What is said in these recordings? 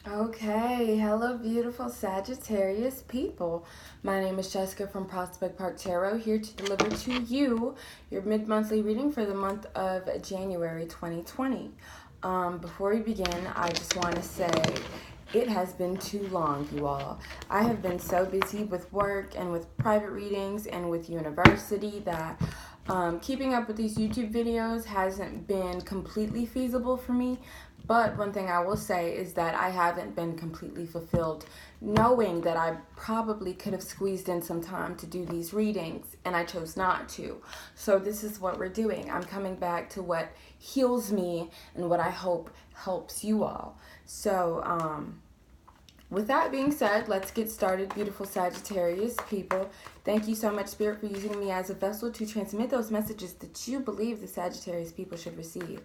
Okay, hello beautiful Sagittarius people. My name is Jessica from Prospect Park Tarot, here to deliver to you your mid-monthly reading for the month of January 2020. Before we begin, I just want to say it has been too long, you all. I have been so busy with work and with private readings and with university that keeping up with these YouTube videos hasn't been completely feasible for me. But one thing I will say is that I haven't been completely fulfilled, knowing that I probably could have squeezed in some time to do these readings, and I chose not to. So this is what we're doing. I'm coming back to what heals me and what I hope helps you all. So, with that being said, let's get started, beautiful Sagittarius people. Thank you so much, Spirit, for using me as a vessel to transmit those messages that you believe the Sagittarius people should receive.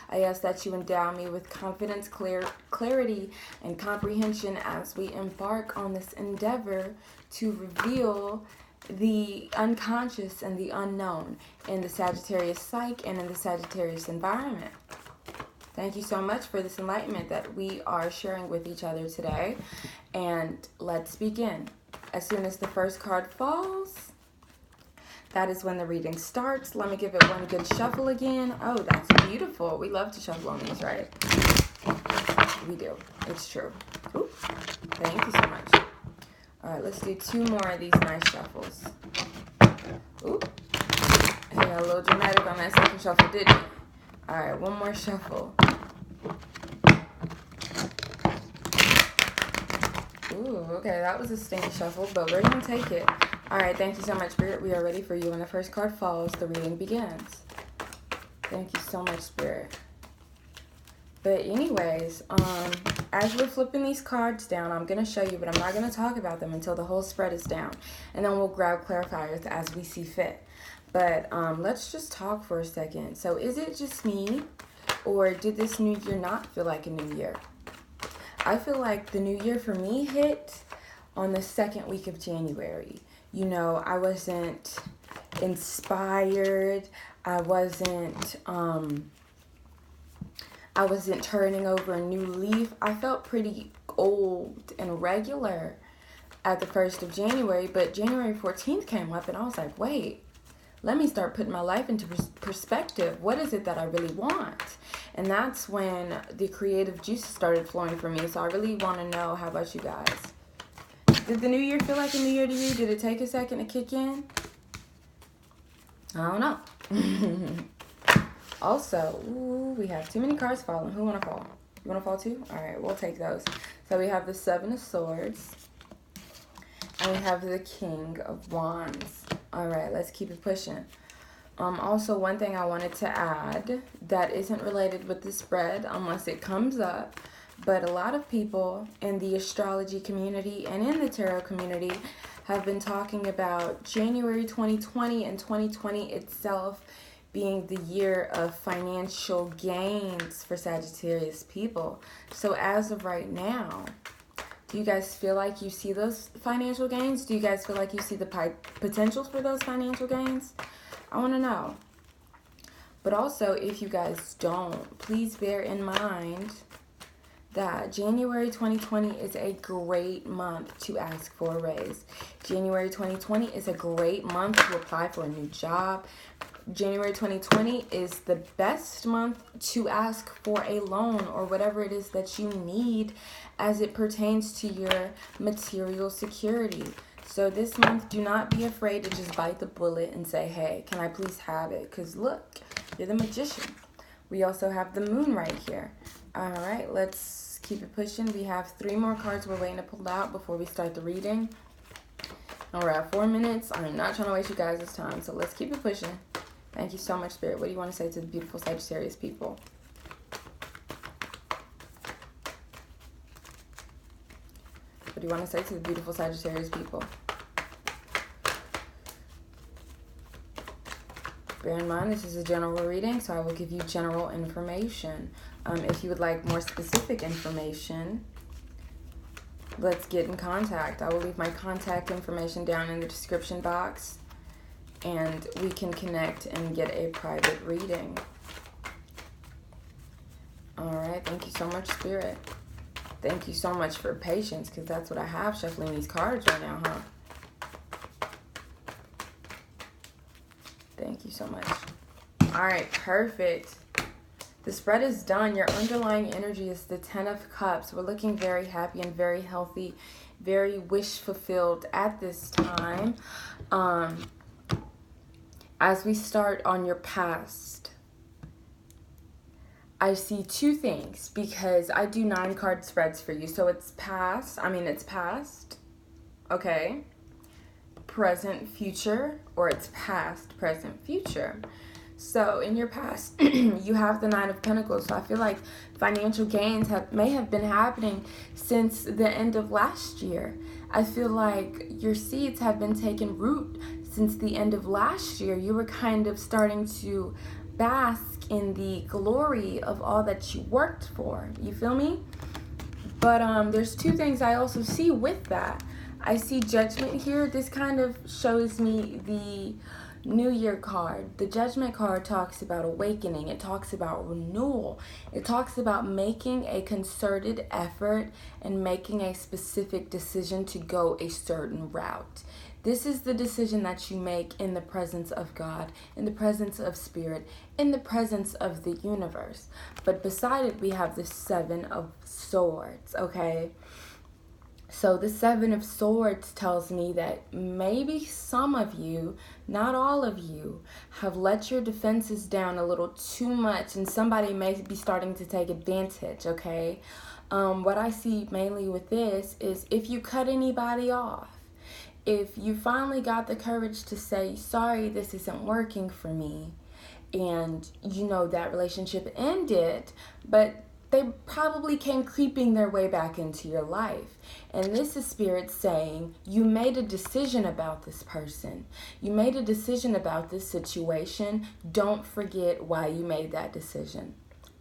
I ask that you endow me with confidence, clarity, and comprehension as we embark on this endeavor to reveal the unconscious and the unknown in the Sagittarius psyche and in the Sagittarius environment. Thank you so much for this enlightenment that we are sharing with each other today. And let's begin. As soon as the first card falls, that is when the reading starts. Let me give it one good shuffle again. Oh, that's beautiful. We love to shuffle on these, right? We do. It's true. Ooh, thank you so much. All right, let's do two more of these nice shuffles. Ooh, I got a little dramatic on that second shuffle, didn't you? All right, one more shuffle. Ooh, okay, that was a stinky shuffle, but we're going to take it. All right, thank you so much, Spirit. We are ready for you. When the first card falls, the reading begins. Thank you so much, Spirit. But anyways, as we're flipping these cards down, I'm going to show you, but I'm not going to talk about them until the whole spread is down. And then we'll grab clarifiers as we see fit. But let's just talk for a second. So is it just me, or did this new year not feel like a new year? I feel like the new year for me hit on the second week of January. You know, I wasn't inspired. I wasn't turning over a new leaf. I felt pretty old and regular at the 1st of January, but January 14th came up and I was like, wait, let me start putting my life into perspective. What is it that I really want? And that's when the creative juices started flowing for me. So I really want to know, how about you guys? Did the new year feel like a new year to you? Did it take a second to kick in? I don't know. Also, ooh, we have too many cards falling. Who want to fall? You want to fall too? All right, we'll take those. So we have the Seven of Swords. And we have the King of Wands. All right, let's keep it pushing. Also, one thing I wanted to add that isn't related with the spread unless it comes up, but a lot of people in the astrology community and in the tarot community have been talking about January 2020 and 2020 itself being the year of financial gains for Sagittarius people. So as of right now, do you guys feel like you see those financial gains? Do you guys feel like you see the potentials for those financial gains? I want to know. But also, if you guys don't, please bear in mind that January 2020 is a great month to ask for a raise. January 2020 is a great month to apply for a new job. January 2020 is the best month to ask for a loan or whatever it is that you need as it pertains to your material security. So this month, do not be afraid to just bite the bullet and say, hey, can I please have it? Because look, you're the magician. We also have the moon right here. All right, let's keep it pushing. We have 3 more cards we're waiting to pull out before we start the reading. And we're at 4 minutes. I'm not trying to waste you guys' time, so let's keep it pushing. Thank you so much, Spirit. What do you want to say to the beautiful Sagittarius people? What do you want to say to the beautiful Sagittarius people? Bear in mind, this is a general reading, so I will give you general information. If you would like more specific information, let's get in contact. I will leave my contact information down in the description box, and we can connect and get a private reading. All right, thank you so much, Spirit. Thank you so much for patience, because that's what I have shuffling these cards right now, huh? Thank you so much. All right, perfect. The spread is done. Your underlying energy is the 10 of Cups. We're looking very happy and very healthy, very wish fulfilled at this time. As we start on your past, I see two things, because I do 9 card spreads for you. So it's past, okay, present, future, or it's past, present, future. So in your past, you have the 9 of Pentacles. So I feel like financial gains may have been happening since the end of last year. I feel like your seeds have been taking root since the end of last year. You were kind of starting to bask in the glory of all that you worked for. You feel me? But there's two things I also see with that. I see Judgment here. This kind of shows me the New Year card. The Judgment card talks about awakening. It talks about renewal. It talks about making a concerted effort and making a specific decision to go a certain route. This is the decision that you make in the presence of God, in the presence of Spirit, in the presence of the universe. But beside it, we have the 7 of Swords, okay? So the 7 of Swords tells me that maybe some of you, not all of you, have let your defenses down a little too much, and somebody may be starting to take advantage, okay? What I see mainly with this is if you cut anybody off, if you finally got the courage to say, sorry, this isn't working for me, and you know that relationship ended, but they probably came creeping their way back into your life. And this is Spirit saying, you made a decision about this person. You made a decision about this situation. Don't forget why you made that decision.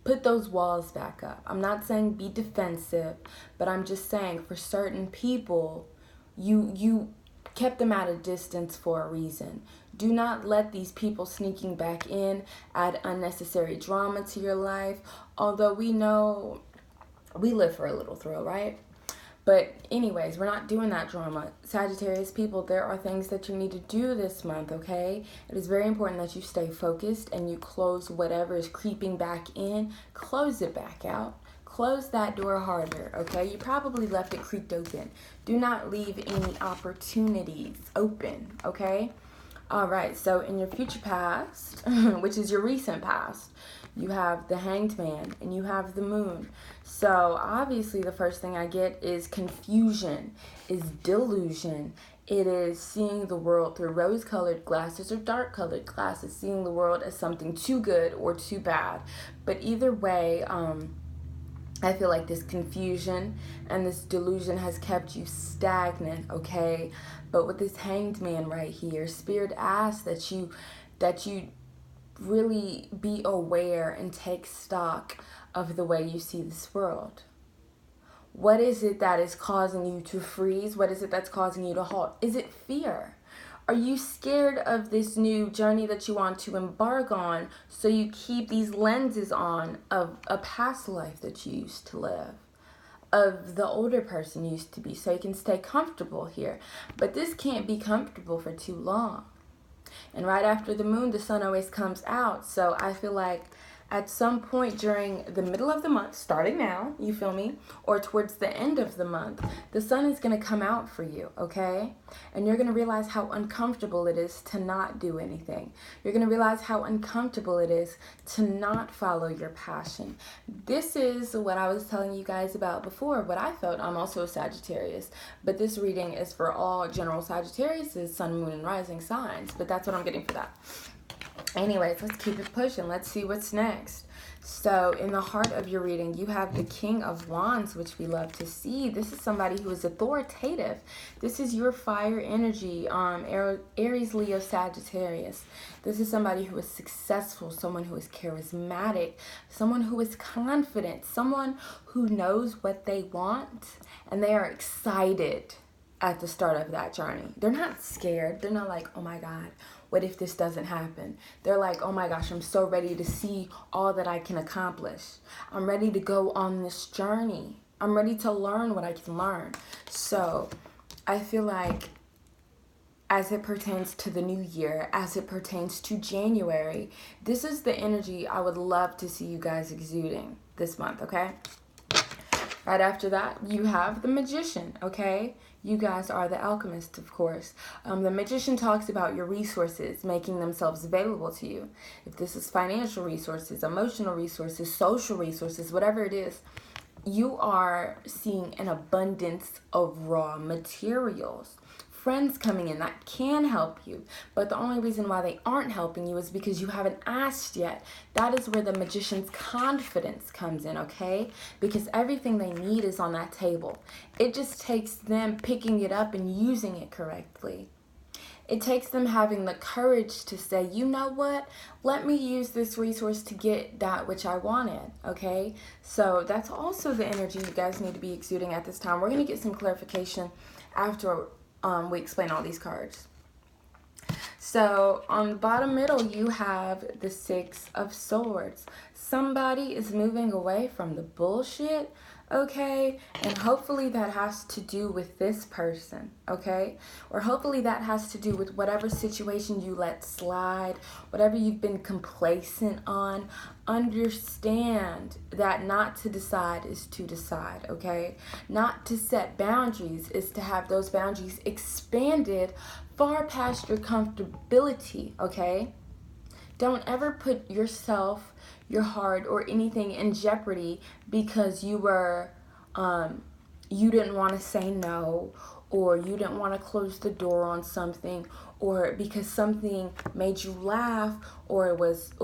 Put those walls back up. I'm not saying be defensive, but I'm just saying for certain people, you kept them at a distance for a reason. Do not let these people sneaking back in add unnecessary drama to your life. Although we know we live for a little thrill, right? But anyways, we're not doing that drama. Sagittarius people, there are things that you need to do this month, okay? It is very important that you stay focused and you close whatever is creeping back in. Close it back out. Close that door harder, okay? You probably left it creaked open. Do not leave any opportunities open, okay? All right, so in your future past, which is your recent past, you have the Hanged Man and you have the Moon. So obviously the first thing I get is confusion, is delusion. It is seeing the world through rose-colored glasses or dark-colored glasses, seeing the world as something too good or too bad. But either way, I feel like this confusion and this delusion has kept you stagnant, okay? But with this Hanged Man right here, Spirit asks that you really be aware and take stock of the way you see this world. What is it that is causing you to freeze? What is it that's causing you to halt? Is it fear? Are you scared of this new journey that you want to embark on, so you keep these lenses on of a past life that you used to live, of the older person you used to be, so you can stay comfortable here? But this can't be comfortable for too long. And right after the moon, the sun always comes out. So I feel like at some point during the middle of the month, starting now, you feel me, or towards the end of the month, the sun is going to come out for you, okay? And you're going to realize how uncomfortable it is to not do anything. You're going to realize how uncomfortable it is to not follow your passion. This is what I was telling you guys about before, what I felt. I'm also a Sagittarius, but this reading is for all general Sagittarius, sun, moon, and rising signs, but that's what I'm getting for that. Anyways, let's keep it pushing. Let's see what's next. So in the heart of your reading, you have the King of Wands, which we love to see. This is somebody who is authoritative. This is your fire energy, Aries, Leo, Sagittarius. This is somebody who is successful, someone who is charismatic, someone who is confident, someone who knows what they want, and they are excited at the start of that journey. They're not scared. They're not like, oh my God, what if this doesn't happen? They're like, oh my gosh, I'm so ready to see all that I can accomplish. I'm ready to go on this journey. I'm ready to learn what I can learn. So I feel like as it pertains to the new year, as it pertains to January, this is the energy I would love to see you guys exuding this month, okay? Right after that, you have the Magician, okay? You guys are the alchemist, of course. The Magician talks about your resources making themselves available to you. If this is financial resources, emotional resources, social resources, whatever it is, you are seeing an abundance of raw materials. Friends coming in that can help you, but the only reason why they aren't helping you is because you haven't asked yet. That is where the Magician's confidence comes in, okay? Because everything they need is on that table. It just takes them picking it up and using it correctly. It takes them having the courage to say, you know what, let me use this resource to get that which I wanted, okay? So that's also the energy you guys need to be exuding at this time. We're going to get some clarification after we explain all these cards. So on the bottom middle, you have the Six of Swords. Somebody is moving away from the bullshit, okay? And hopefully that has to do with this person, okay? Or hopefully that has to do with whatever situation you let slide, whatever you've been complacent on. Understand that not to decide is to decide, okay? Not to set boundaries is to have those boundaries expanded far past your comfortability, okay? Don't ever put yourself, your heart, or anything in jeopardy because you were, you didn't want to say no, or you didn't want to close the door on something, or because something made you laugh, or was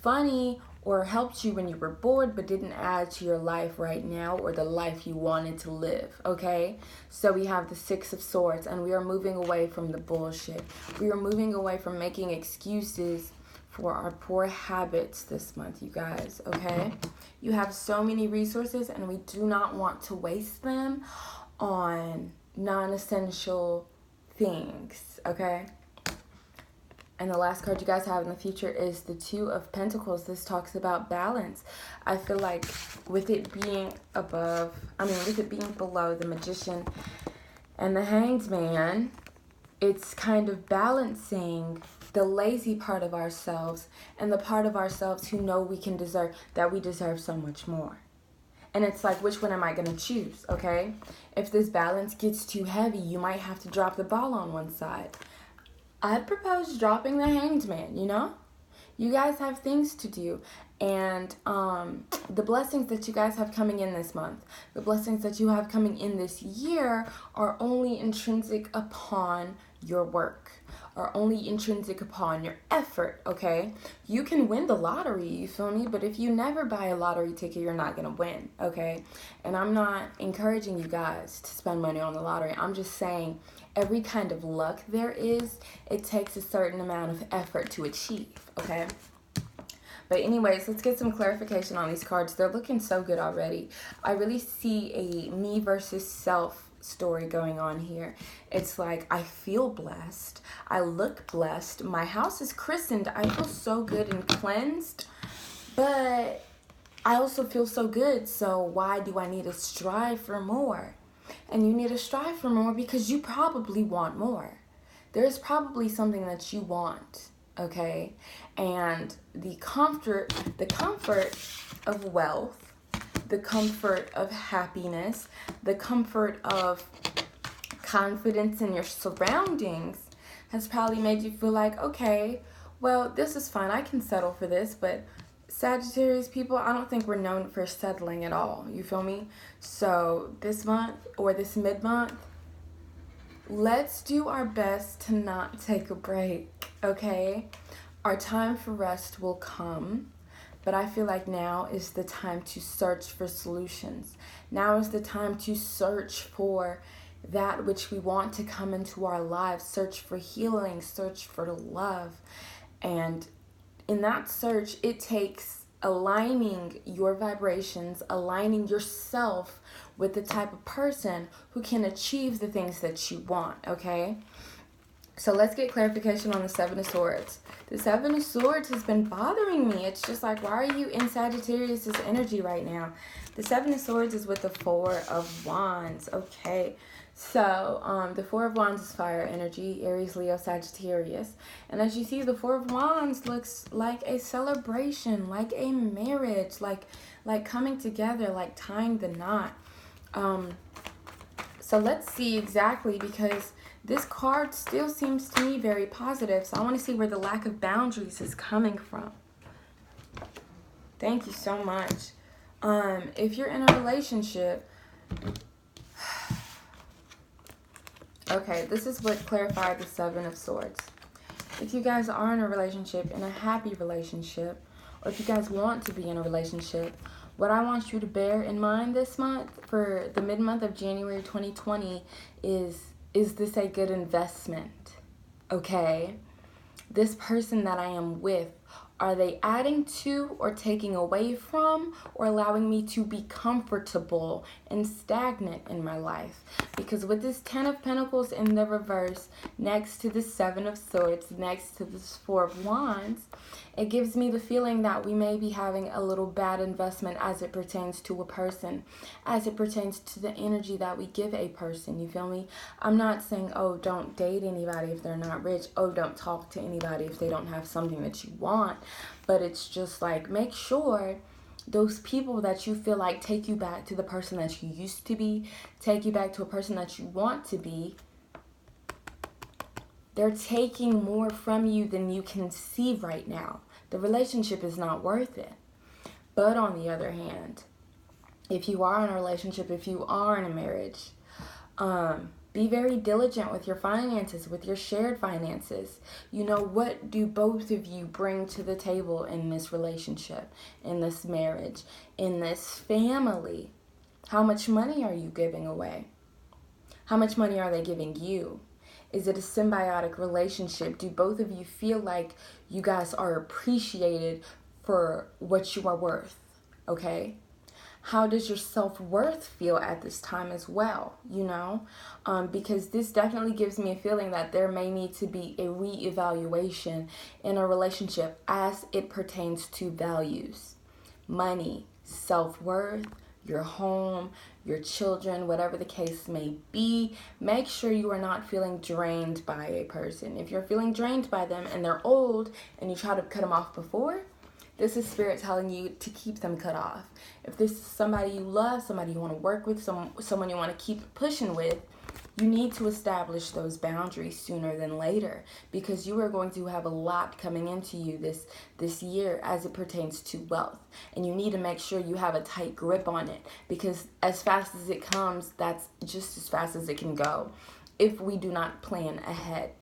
funny, or helped you when you were bored but didn't add to your life right now or the life you wanted to live, okay? So we have the Six of Swords, and we are moving away from the bullshit. We are moving away from making excuses for our poor habits this month, you guys, okay? You have so many resources, and we do not want to waste them on non-essential things, okay? And the last card you guys have in the future is the Two of Pentacles. This talks about balance. I feel like with it being with it being below the Magician and the Hanged Man, it's kind of balancing the lazy part of ourselves and the part of ourselves who know we deserve so much more. And it's like, which one am I going to choose, okay? If this balance gets too heavy, you might have to drop the ball on one side. I'd propose dropping the Hanged Man, you know? You guys have things to do. And the blessings that you guys have coming in this month, the blessings that you have coming in this year are only intrinsic upon your work, are only intrinsic upon your effort, okay? You can win the lottery, you feel me? But if you never buy a lottery ticket, you're not going to win, okay? And I'm not encouraging you guys to spend money on the lottery. I'm just saying every kind of luck there is, it takes a certain amount of effort to achieve, okay? But anyways, let's get some clarification on these cards. They're looking so good already. I really see a me versus self story going on here. It's like, I feel blessed. I look blessed. My house is christened. I feel so good and cleansed. But I also feel so good. So why do I need to strive for more? And you need to strive for more because you probably want more. There's probably something that you want, okay? And the comfort of wealth, the comfort of happiness, the comfort of confidence in your surroundings has probably made you feel like, okay, well, this is fine. I can settle for this, but Sagittarius people, I don't think we're known for settling at all. You feel me? So this month or this mid-month, let's do our best to not take a break, okay? Our time for rest will come, but I feel like now is the time to search for solutions. Now is the time to search for that which we want to come into our lives, search for healing, search for love. And in that search, it takes aligning your vibrations, aligning yourself with the type of person who can achieve the things that you want, okay? So let's get clarification on the Seven of Swords. The Seven of Swords has been bothering me. It's just like, why are you in Sagittarius' energy right now? The Seven of Swords is with the Four of Wands. Okay. So the Four of Wands is fire energy, Aries, Leo, Sagittarius. And as you see, the Four of Wands looks like a celebration, like a marriage, like coming together, like tying the knot. So let's see exactly, because this card still seems to me very positive. So I want to see where the lack of boundaries is coming from. Thank you so much. If you're in a relationship, okay, this is what clarified the Seven of Swords. If you guys are in a relationship, in a happy relationship, or if you guys want to be in a relationship, what I want you to bear in mind this month, for the mid-month of January 2020, is this a good investment? Okay? This person that I am with, are they adding to or taking away from, or allowing me to be comfortable and stagnant in my life? Because with this Ten of Pentacles in the reverse, next to the Seven of Swords, next to this Four of Wands, it gives me the feeling that we may be having a little bad investment as it pertains to a person, as it pertains to the energy that we give a person. You feel me? I'm not saying, oh, don't date anybody if they're not rich. Oh, don't talk to anybody if they don't have something that you want. But it's just like, make sure those people that you feel like take you back to the person that you used to be, take you back to a person that you want to be, they're taking more from you than you can see right now. The relationship is not worth it. But on the other hand, if you are in a relationship, if you are in a marriage, be very diligent with your finances, with your shared finances. You know, what do both of you bring to the table in this relationship, in this marriage, in this family? How much money are you giving away? How much money are they giving you? Is it a symbiotic relationship? Do both of you feel like you guys are appreciated for what you are worth? Okay? How does your self-worth feel at this time as well? You know? Because this definitely gives me a feeling that there may need to be a reevaluation in a relationship as it pertains to values. Money, self-worth, your home, your children, whatever the case may be. Make sure you are not feeling drained by a person. If you're feeling drained by them and they're old and you try to cut them off before, this is Spirit telling you to keep them cut off. If this is somebody you love, somebody you want to work with, someone you want to keep pushing with, you need to establish those boundaries sooner than later, because you are going to have a lot coming into you this year as it pertains to wealth. And you need to make sure you have a tight grip on it, because as fast as it comes, that's just as fast as it can go if we do not plan ahead.